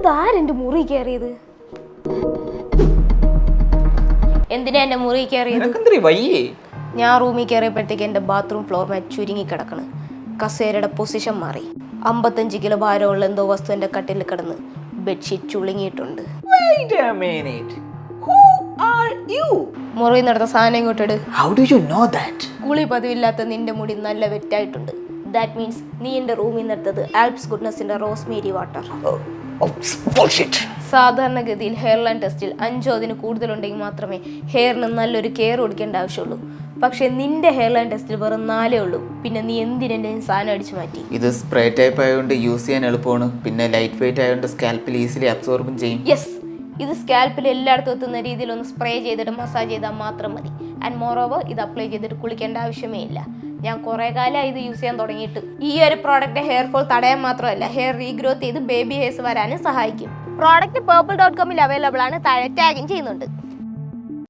ഇതാരെന്റെ മുറി കയറിയത്? എന്തിനാ എന്റെ മുറി കയറിയത്? ഞാൻ റൂമിൽ കയറിയപ്പോഴത്തേക്ക് എന്റെ ബാത്റൂം ഫ്ലോർ മാറ്റ് ചുരുങ്ങി കിടക്കണ്. കസേരയുടെ പൊസിഷൻ മാറി. 55 കിലോ ഭാരമുള്ള എന്തോ വസ്തു എന്റെ കട്ടിൽ കിടന്ന് ബെഡ്ഷീറ്റ് ചുളുങ്ങിയിട്ടുണ്ട്. മുറി നടന്ന സാധനം ഇങ്ങോട്ടിട്. കുളി പതിവില്ലാത്ത നിന്റെ മുടി നല്ല വെറ്റായിട്ടുണ്ട്. ദാറ്റ് മീൻസ് നീ എന്റെ റൂമിൽ നിന്നെടുത്തത് ആൽപ്സ് ഗുഡ്നസിന്റെ റോസ്മേരി വാട്ടർ. സാധാരണഗതിയിൽ ഹെയർ ലൈൻ ടെസ്റ്റിൽ 5 അതിന് കൂടുതലുണ്ടെങ്കിൽ മാത്രമേ ഹെയറിന് നല്ലൊരു കെയർ കൊടുക്കേണ്ട ആവശ്യമുള്ളൂ. പക്ഷെ നിന്റെ ഹെയർ ലൈൻ ടെസ്റ്റിൽ വെറും 4 ഉള്ളൂ. പിന്നെ നീ എന്തിനെ സാധനം അടിച്ചു മാറ്റി? ഇത് സ്പ്രേ ടൈപ്പ് ആയതുകൊണ്ട് യൂസ് ചെയ്യാൻ എളുപ്പമാണ്. പിന്നെ ലൈറ്റ് വെയിറ്റ് ആയതുകൊണ്ട് സ്കാൽപ്പിൽ ഈസിലി അബ്സോർബും ചെയ്യും. യെസ്, ഇത് സ്കാൽപ്പിൽ എല്ലായിടത്തും എത്തുന്ന രീതിയിൽ ഒന്ന് സ്പ്രേ ചെയ്തിട്ട് മസാജ് ചെയ്താൽ മാത്രം മതി. ആൻഡ് മോർ ഓവർ ഇത് അപ്ലൈ ചെയ്തിട്ട് കുളിക്കേണ്ട ആവശ്യമേ ഇല്ല. ഞാൻ കുറേ കാലമായി ഇത് യൂസ് ചെയ്യാൻ തുടങ്ങിയിട്ട്. ഈ ഒരു പ്രോഡക്റ്റ് ഹെയർ ഫോൾ തടയാൻ മാത്രമല്ല, ഹെയർ റീഗ്രോത്ത് ചെയ്ത് ബേബി ഹെയർസ് വരാനും സഹായിക്കും. പ്രോഡക്റ്റ് purple.com അവൈലബിൾ ആണ്. താഴെ ടാഗിങ് ചെയ്യുന്നുണ്ട്.